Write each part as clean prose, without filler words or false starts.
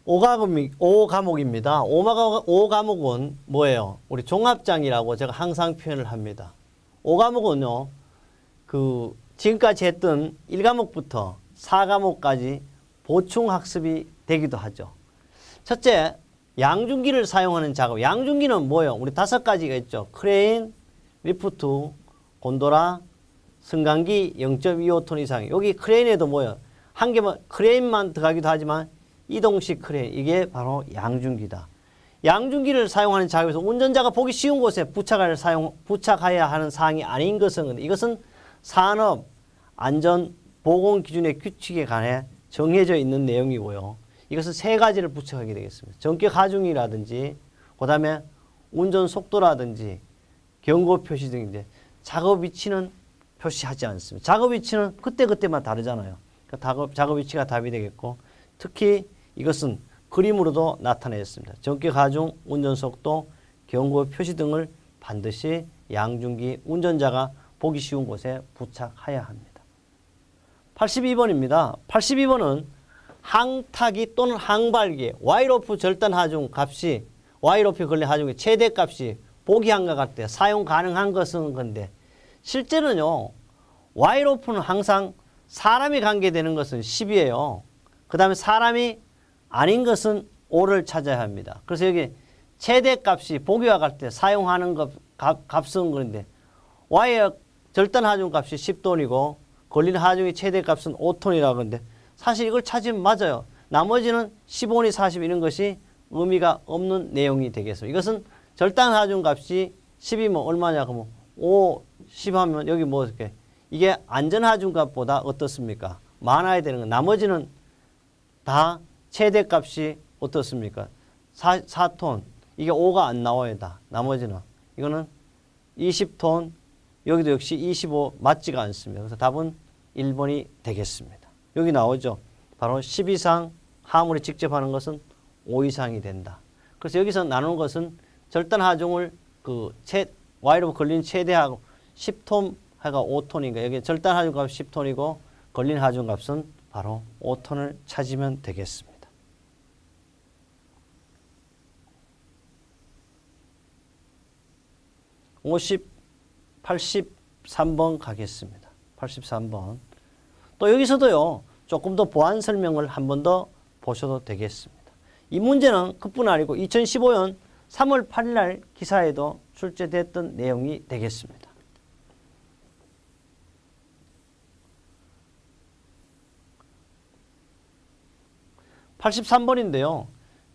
5과목입니다. 5과목은 뭐예요? 우리 종합장이라고 제가 항상 표현을 합니다. 5과목은요, 지금까지 했던 1과목부터 4과목까지 보충학습이 되기도 하죠. 첫째, 양중기를 사용하는 작업. 양중기는 뭐예요? 우리 5가지가 있죠. 크레인, 리프트, 곤도라, 승강기 0.25톤 이상. 여기 크레인에도 뭐예요? 한 개만, 크레인만 들어가기도 하지만 이동식 크레인. 이게 바로 양중기다. 양중기를 사용하는 작업에서 운전자가 보기 쉬운 곳에 부착해야 하는 사항이 아닌 것은, 이것은 산업, 안전, 보건 기준의 규칙에 관해 정해져 있는 내용이고요. 이것은 3가지를 부착하게 되겠습니다. 전격 하중이라든지, 그 다음에 운전 속도라든지, 경고 표시 등인데, 작업 위치는 표시하지 않습니다. 작업 위치는 그때그때만 다르잖아요. 작업 위치가 답이 되겠고, 특히 이것은 그림으로도 나타냈습니다. 전격 하중, 운전 속도, 경고 표시 등을 반드시 양중기 운전자가 보기 쉬운 곳에 부착해야 합니다. 82번입니다. 82번은 항타기 또는 항발기, 와이로프 절단 하중 값이, 와이로프 걸린 하중의 최대 값이 보기 한과 같을 때 사용 가능한 것은 건데, 실제는요, 와이로프는 항상 사람이 관계되는 것은 10이에요. 그 다음에 사람이 아닌 것은 5를 찾아야 합니다. 그래서 여기 최대 값이 보기와 같을 때 사용하는 값은 그런데, 와이어 절단 하중 값이 10톤이고, 걸린 하중의 최대 값은 5톤이라고 하는데, 사실 이걸 찾으면 맞아요. 나머지는 15니 40 이런 것이 의미가 없는 내용이 되겠습니다. 이것은 절단 하중 값이 10이면 얼마냐 그러면 5, 10 하면 여기 뭐 이렇게 이게 안전 하중 값보다 어떻습니까? 많아야 되는 거. 나머지는 다 최대 값이 어떻습니까? 4톤. 이게 5가 안 나와야 다. 나머지는 이거는 20톤. 여기도 역시 25 맞지가 않습니다. 그래서 답은 1번이 되겠습니다. 여기 나오죠. 바로 10 이상 하물이 직접 하는 것은 5 이상이 된다. 그래서 여기서 나누는 것은 절단 하중을 와이로프 걸린 최대하고 10톤 해가 5톤인가. 여기 절단 하중 값 10톤이고 걸린 하중 값은 바로 5톤을 찾으면 되겠습니다. 83번 가겠습니다. 83번. 또 여기서도요, 조금 더 보완 설명을 한 번 더 보셔도 되겠습니다. 이 문제는 그뿐 아니고 2015년 3월 8일 날 기사에도 출제됐던 내용이 되겠습니다. 83번인데요.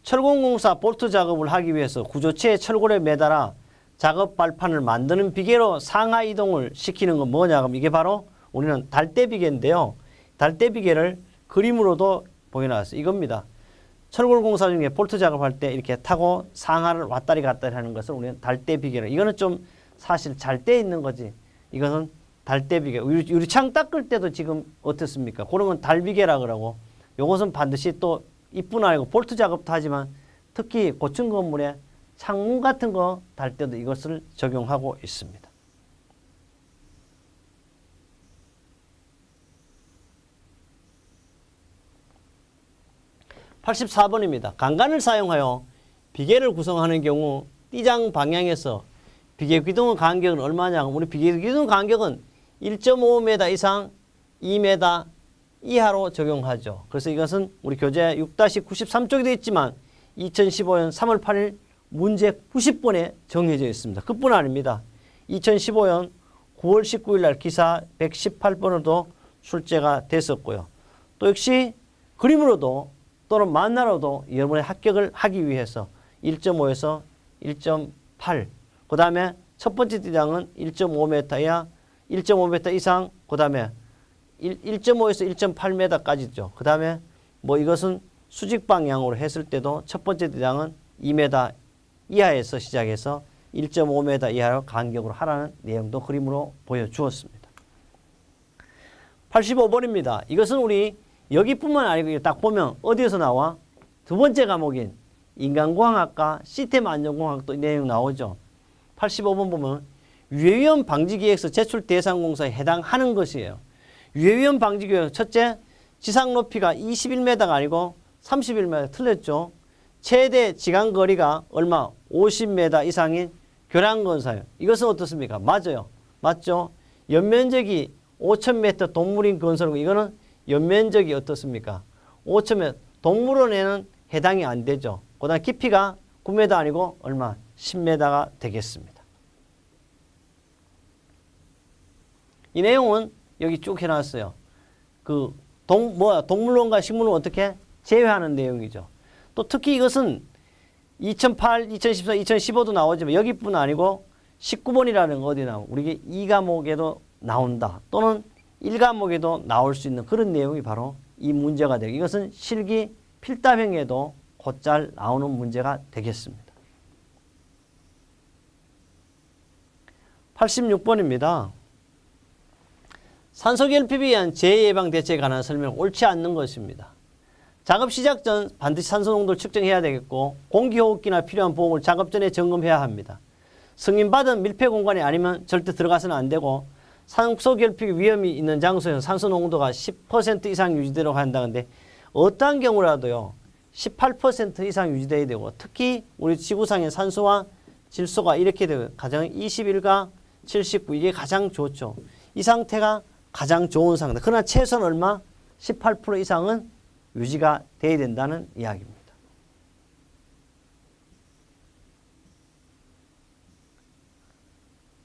철공공사 볼트 작업을 하기 위해서 구조체에 철골에 매달아 작업 발판을 만드는 비계로 상하 이동을 시키는 건 뭐냐 하면 이게 바로 우리는 달대비계인데요. 달대비계를 그림으로도 보여놨어요. 이겁니다. 철골공사 중에 볼트 작업할 때 이렇게 타고 상하를 왔다리 갔다리 하는 것을 우리는 달대비계로. 이거는 좀 사실 잘 떼 있는 거지. 이것은 달대비계. 유리창 닦을 때도 지금 어떻습니까? 그런 건 달비계라 그러고, 요것은 반드시 또 이뿐 아니고 볼트 작업도 하지만 특히 고층 건물에 창문 같은 거 달 때도 이것을 적용하고 있습니다. 84번입니다. 강간을 사용하여 비계를 구성하는 경우 띠장 방향에서 비계 기둥의 간격은 얼마냐? 우리 비계 기둥 간격은 1.5m 이상 2m 이하로 적용하죠. 그래서 이것은 우리 교재 6-93쪽에 되어 있지만 2015년 3월 8일 문제 90번에 정해져 있습니다. 그뿐 아닙니다. 2015년 9월 19일 날 기사 118번으로도 출제가 됐었고요. 또 역시 그림으로도 또는 만나로도 여러분의 합격을 하기 위해서 1.5에서 1.8, 그 다음에 첫 번째 띠장은 1.5m 이하, 1.5m 이상, 그 다음에 1.5에서 1.8m까지죠. 그 다음에 뭐 이것은 수직 방향으로 했을 때도 첫 번째 띠장은 2m 이하에서 시작해서 1.5m 이하로 간격으로 하라는 내용도 그림으로 보여주었습니다. 85번입니다. 이것은 우리 여기뿐만 아니고 딱 보면 어디에서 나와? 두 번째 과목인 인간공학과 시스템 안전공학도 내용 나오죠. 85번 보면 유해위험 방지계획서 제출 대상 공사에 해당하는 것이에요. 유해위험 방지계획 첫째, 지상 높이가 21m가 아니고 31m 틀렸죠. 최대 지간거리가 얼마? 50m 이상인 교량건설. 이것은 어떻습니까? 맞아요. 맞죠? 연면적이 5,000m 동물인 건설이고 이거는 연면적이 어떻습니까? 5,000m. 동물원에는 해당이 안 되죠. 그다음 깊이가 9m 아니고 얼마? 10m가 되겠습니다. 이 내용은 여기 쭉 해놨어요. 동물원과 식물원 어떻게 제외하는 내용이죠. 또 특히 이것은 2008, 2014, 2015도 나오지만 여기뿐 아니고 19번이라는 거 어디 나오고 우리 2과목에도 나온다. 또는 1과목에도 나올 수 있는 그런 내용이 바로 이 문제가 되고 이것은 실기 필답형에도 곧잘 나오는 문제가 되겠습니다. 86번입니다. 산소결핍에 의한 재해예방 대책에 관한 설명 옳지 않는 것입니다. 작업 시작 전 반드시 산소 농도를 측정해야 되겠고 공기호흡기나 필요한 보호를 작업 전에 점검해야 합니다. 승인받은 밀폐 공간이 아니면 절대 들어가서는 안 되고 산소결핍 위험이 있는 장소에서 산소 농도가 10% 이상 유지되도록 한다는데 어떠한 경우라도요 18% 이상 유지돼야 되고 특히 우리 지구상의 산소와 질소가 이렇게 되고 가장 21과 79 이게 가장 좋죠. 이 상태가 가장 좋은 상태. 그러나 최소한 얼마? 18% 이상은 유지가 돼야 된다는 이야기입니다.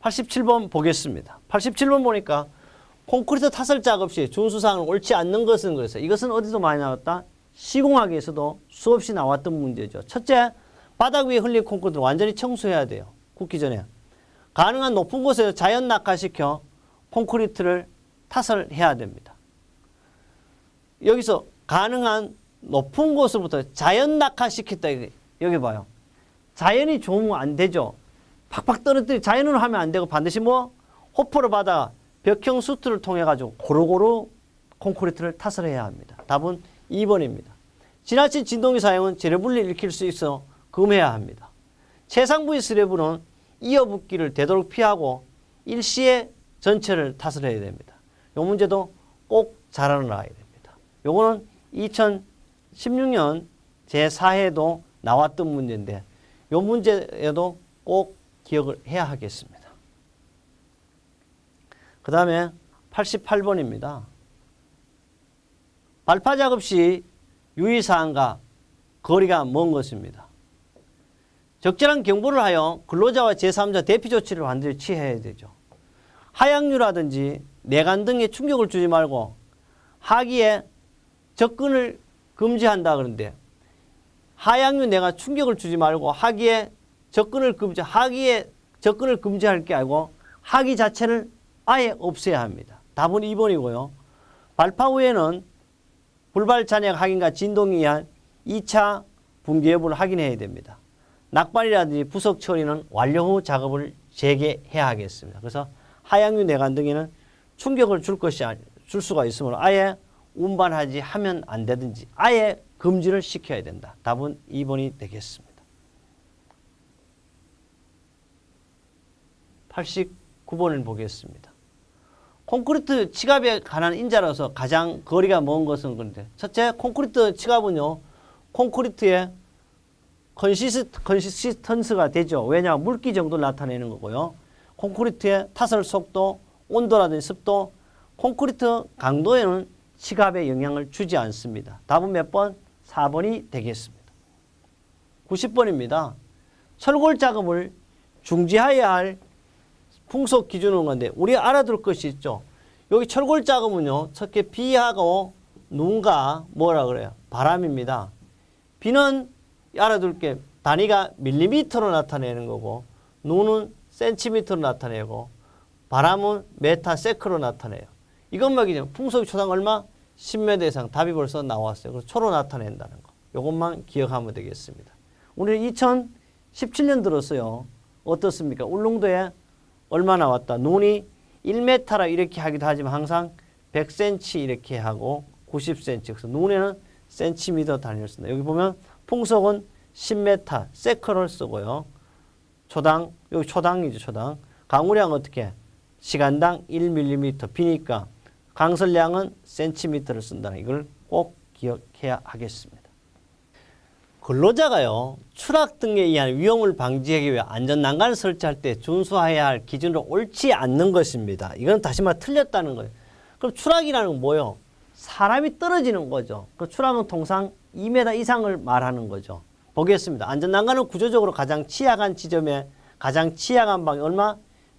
87번 보겠습니다. 87번 보니까 콘크리트 타설 작업 시 준수사항은 옳지 않는 것은 그랬어요. 이것은 어디서 많이 나왔다? 시공학에서도 수없이 나왔던 문제죠. 첫째, 바닥 위에 흘린 콘크리트를 완전히 청소해야 돼요. 굽기 전에. 가능한 높은 곳에서 자연 낙하시켜 콘크리트를 타설해야 됩니다. 여기서 가능한 높은 곳으로부터 자연 낙하시켰다. 여기 봐요. 자연이 좋으면 안 되죠. 팍팍 떨어뜨리 자연으로 하면 안 되고 반드시 호포를 받아 벽형 수트를 통해 가지고 고루고루 콘크리트를 타설해야 합니다. 답은 2번입니다. 지나친 진동기 사용은 재료분리를 일으킬 수 있어 금해야 합니다. 최상부의 스래브는 이어붙기를 되도록 피하고 일시에 전체를 타설해야 됩니다. 이 문제도 꼭 잘 알아놔야 됩니다. 요거는 2016년 제4회도 나왔던 문제인데 이 문제에도 꼭 기억을 해야 하겠습니다. 그 다음에 88번입니다. 발파 작업 시 유의사항과 거리가 먼 것입니다. 적절한 경보를 하여 근로자와 제3자 대피 조치를 반드시 취해야 되죠. 하향류라든지 내관 등에 충격을 주지 말고 하기에 접근을 금지한다 그러는데 하향류 내가 충격을 주지 말고 하기에 접근을 금지할 게 아니고 하기 자체를 아예 없애야 합니다. 답은 2번이고요. 발파 후에는 불발 잔액 확인과 진동에 의한 2차 붕괴 여부를 확인해야 됩니다. 낙발이라든지 부속 처리는 완료 후 작업을 재개해야 하겠습니다. 그래서 하향류 내관 등에는 충격을 줄 수가 있으므로 아예 운반하지 하면 안 되든지 아예 금지를 시켜야 된다. 답은 2번이 되겠습니다. 89번을 보겠습니다. 콘크리트 치갑에 관한 인자로서 가장 거리가 먼 것은 그런데 첫째, 콘크리트 치갑은요 콘크리트의 컨시스턴스가 되죠. 왜냐하면 물기 정도를 나타내는 거고요. 콘크리트의 타설 속도, 온도라든지 습도, 콘크리트 강도에는 치갑에 영향을 주지 않습니다. 답은 몇 번? 4번이 되겠습니다. 90번입니다. 철골 작업을 중지해야 할 풍속 기준은 건데 우리가 알아둘 것이 있죠. 여기 철골 작업은요. 첫째 비하고 눈과 뭐라 그래요? 바람입니다. 비는 알아둘 게 단위가 밀리미터로 나타내는 거고 눈은 센티미터로 나타내고 바람은 메타세크로 나타내요. 이것만 기준 풍속의 초당 얼마? 10m 이상 답이 벌써 나왔어요. 그래서 초로 나타낸다는 거. 이것만 기억하면 되겠습니다. 우리는 2017년 들었어요. 어떻습니까? 울릉도에 얼마 나왔다? 눈이 1m라 이렇게 하기도 하지만 항상 100cm 이렇게 하고 90cm. 그래서 눈에는 센티미터 단위를 쓴다. 여기 보면 풍속은 10m, 세크를 쓰고요. 초당, 여기 초당이죠, 초당. 강우량은 어떻게? 시간당 1mm. 비니까 강설량은 센티미터를 쓴다는 이걸 꼭 기억해야 하겠습니다. 근로자가요, 추락 등에 의한 위험을 방지하기 위해 안전난간을 설치할 때 준수해야 할 기준으로 옳지 않는 것입니다. 이건 다시 말해 틀렸다는 거예요. 그럼 추락이라는 건 뭐예요? 사람이 떨어지는 거죠. 그 추락은 통상 2m 이상을 말하는 거죠. 보겠습니다. 안전난간은 구조적으로 가장 취약한 지점에 가장 취약한 방향 얼마?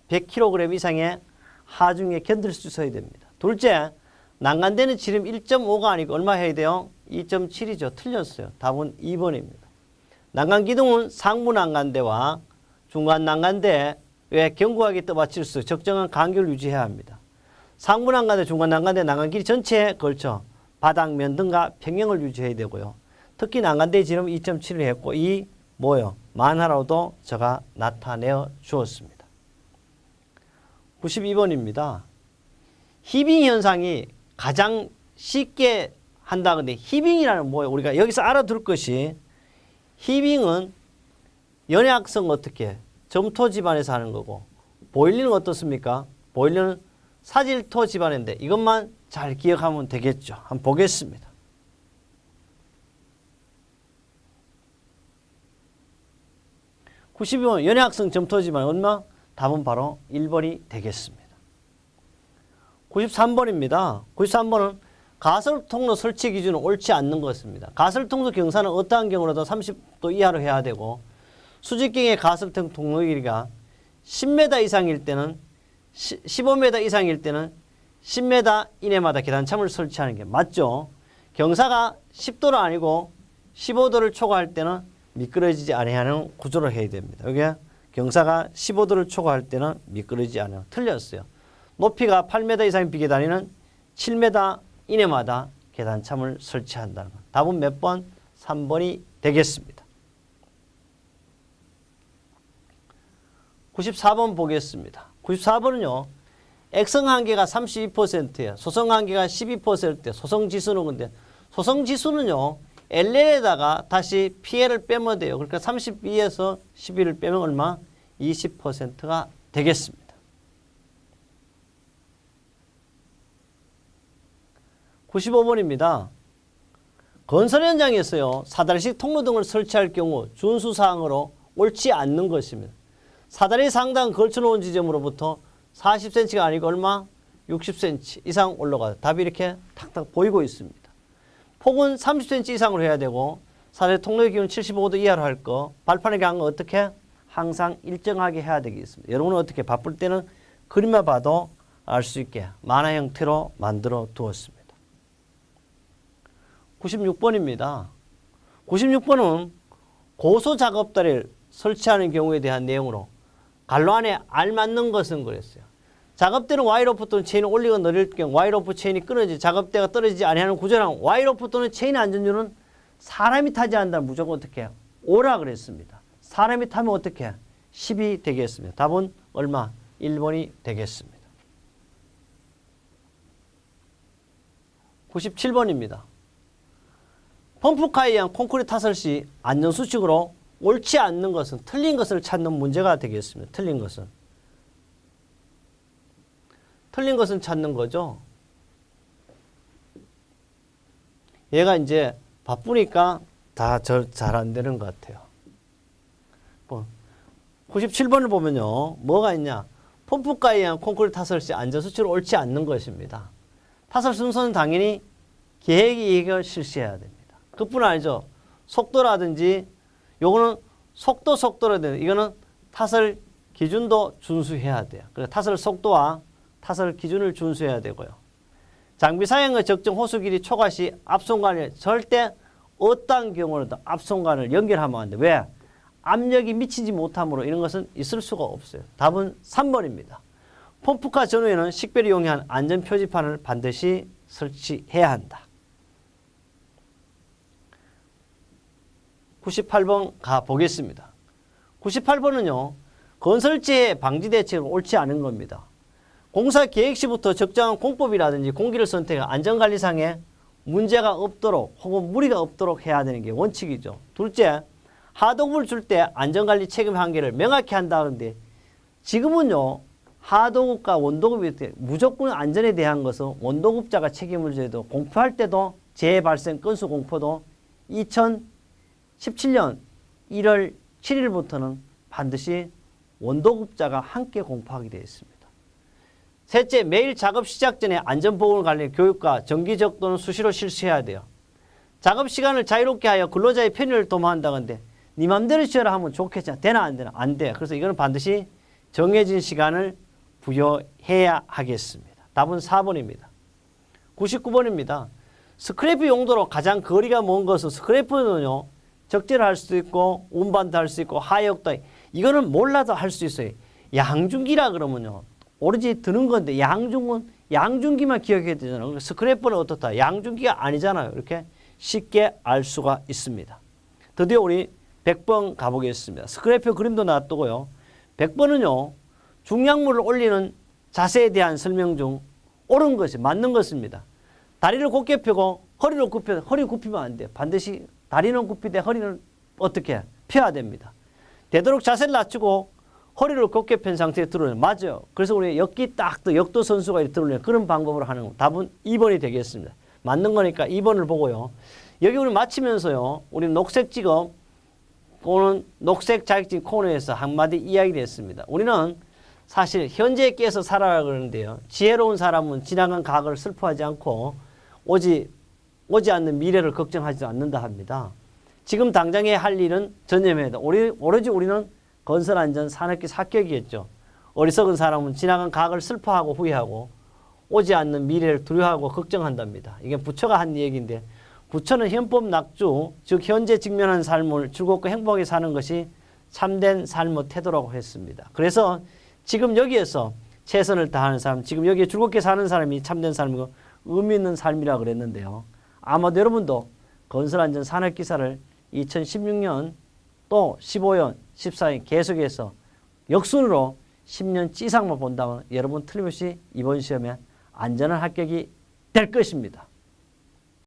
100kg 이상의 하중에 견딜 수 있어야 됩니다. 둘째, 난간대는 지름 1.5가 아니고 얼마 해야 돼요? 2.7이죠. 틀렸어요. 답은 2번입니다. 난간 기둥은 상부 난간대와 중간 난간대에 견고하게 떠받칠 수 적정한 간격을 유지해야 합니다. 상부 난간대, 중간 난간대, 난간 길이 전체에 걸쳐 바닥면 등과 평형을 유지해야 되고요. 특히 난간대의 지름 2.7을 했고 이 뭐요? 만화로도 제가 나타내어 주었습니다. 92번입니다. 히빙 현상이 가장 쉽게 한다. 근데 히빙이라는 뭐예요? 우리가 여기서 알아둘 것이 히빙은 연약성 어떻게? 점토 집안에서 하는 거고 보일러는 어떻습니까? 보일러는 사질토 집안인데 이것만 잘 기억하면 되겠죠. 한번 보겠습니다. (92번) 연약성 점토 집안 얼마? 답은 바로 1번이 되겠습니다. 93번입니다. 93번은 가설통로 설치 기준은 옳지 않는 것입니다. 가설통로 경사는 어떠한 경우라도 30도 이하로 해야 되고 수직경의 가설통 통로 길이가 10m 이상일 때는 15m 이상일 때는 10m 이내마다 계단참을 설치하는 게 맞죠. 경사가 10도가 아니고 15도를 초과할 때는 미끄러지지 아니하는 구조를 해야 됩니다. 여기 경사가 15도를 초과할 때는 미끄러지지 않아요. 틀렸어요. 높이가 8m 이상인 비계단위는 7m 이내마다 계단참을 설치한다는 것. 답은 몇 번? 3번이 되겠습니다. 94번 보겠습니다. 94번은요. 액성 한계가 32%예요. 소성 한계가 12%예요. 소성 지수는 근데 소성 지수는요. LL에다가 다시 PL을 빼면 돼요. 그러니까 32에서 11을 빼면 얼마? 20%가 되겠습니다. 95번입니다. 건설 현장에서요. 사다리식 통로 등을 설치할 경우 준수사항으로 옳지 않는 것입니다. 사다리 상단 걸쳐놓은 지점으로부터 40cm가 아니고 얼마? 60cm 이상 올라가요. 답이 이렇게 탁탁 보이고 있습니다. 폭은 30cm 이상으로 해야 되고 사다리 통로의 기울은 75도 이하로 할 거. 발판의 강은 어떻게? 항상 일정하게 해야 되겠습니다. 여러분은 어떻게 바쁠 때는 그림만 봐도 알 수 있게 만화 형태로 만들어 두었습니다. 96번입니다. 96번은 고소 작업다리를 설치하는 경우에 대한 내용으로 갈로 안에 알맞는 것은 그랬어요. 작업대는 와이로프 또는 체인을 올리거나 내릴 경우 와이로프 체인이 끊어지 작업대가 떨어지지 아니하는 구조랑 와이로프 또는 체인 안전율은 사람이 타지 않는다면 무조건 어떻게 해요? 오라 그랬습니다. 사람이 타면 어떻게 해요? 10이 되겠습니다. 답은 얼마? 1번이 되겠습니다. 97번입니다. 펌프카에 의한 콘크리트 타설 시 안전수칙으로 옳지 않는 것은 틀린 것을 찾는 문제가 되겠습니다. 틀린 것은 찾는 거죠. 얘가 이제 바쁘니까 다 잘 안 되는 것 같아요. 97번을 보면요. 뭐가 있냐. 펌프가에 의한 콘크리트 타설 시 안전수칙으로 옳지 않는 것입니다. 타설 순서는 당연히 계획이익을 실시해야 됩니다. 그뿐 아니죠. 속도라든지 요거는 속도라든지 이거는 타설 기준도 준수해야 돼요. 그래서 타설 속도와 타설 기준을 준수해야 되고요. 장비 사용의 적정 호수 길이 초과 시 앞손간을 절대 어떠한 경우라도 앞손간을 연결하면 안 돼. 왜? 압력이 미치지 못함으로 이런 것은 있을 수가 없어요. 답은 3번입니다. 펌프카 전후에는 식별이 용이한 안전 표지판을 반드시 설치해야 한다. 98번 가보겠습니다. 98번은요. 건설재해 방지 대책은 옳지 않은 겁니다. 공사 계획 시부터 적정한 공법이라든지 공기를 선택해 안전관리상에 문제가 없도록 혹은 무리가 없도록 해야 되는 게 원칙이죠. 둘째, 하도급을 줄 때 안전관리 책임 한계를 명확히 한다는데 지금은요. 하도급과 원도급이 무조건 안전에 대한 것은 원도급자가 책임을 져도 공포할 때도 재해 발생 건수 공포도 17년 1월 7일부터는 반드시 원도급자가 함께 공포하게 되어 있습니다. 셋째, 매일 작업 시작 전에 안전보건 관련 교육과 정기적 또는 수시로 실시해야 돼요. 작업 시간을 자유롭게 하여 근로자의 편의를 도모한다건데 네 맘대로 쉬어라 하면 좋겠잖아. 되나 안 되나? 안 돼. 그래서 이거는 반드시 정해진 시간을 부여해야 하겠습니다. 답은 4번입니다. 99번입니다. 스크래프 용도로 가장 거리가 먼 것은 스크래프는요. 적재를 할 수도 있고 운반도 할 수 있고 하역도 이거는 몰라도 할 수 있어요. 양중기라 그러면요. 오로지 드는 건데 양중기만 기억해야 되잖아요. 스크래프는 어떻다? 양중기가 아니잖아요. 이렇게 쉽게 알 수가 있습니다. 드디어 우리 100번 가보겠습니다. 스크래프 그림도 놔두고요. 100번은요. 중량물을 올리는 자세에 대한 설명 중 옳은 것이 맞는 것입니다. 다리를 곧게 펴고 허리를 굽혀 허리 굽히면 안 돼요. 반드시 다리는 굽히되 허리는 어떻게 펴야 됩니다. 되도록 자세를 낮추고 허리를 곧게 편 상태에 들어오는 맞아요. 그래서 우리 역기 딱 역도 선수가 이렇게 들어오는 그런 방법으로 하는 거. 답은 2번이 되겠습니다. 맞는 거니까 2번을 보고요. 여기 우리 마치면서요. 우리 녹색 직업 또는 녹색 자격증 코너에서 한마디 이야기를 했습니다. 우리는 사실 현재에 깨서 살아라 그러는데요. 지혜로운 사람은 지나간 과거를 슬퍼하지 않고 오지 않는 미래를 걱정하지 않는다 합니다. 지금 당장에 할 일은 전념해야 돼. 오로지 우리는 건설안전 산업기 합격이겠죠. 어리석은 사람은 지나간 과거를 슬퍼하고 후회하고 오지 않는 미래를 두려워하고 걱정한답니다. 이게 부처가 한 얘기인데 부처는 현법 낙주, 즉 현재 직면한 삶을 즐겁고 행복하게 사는 것이 참된 삶의 태도라고 했습니다. 그래서 지금 여기에서 최선을 다하는 사람, 지금 여기에 즐겁게 사는 사람이 참된 삶이고 의미 있는 삶이라고 그랬는데요. 아마도 여러분도 건설안전 산업기사를 2016년 또 15년, 14년 계속해서 역순으로 10년 이상만 본다면 여러분 틀림없이 이번 시험에 안전한 합격이 될 것입니다.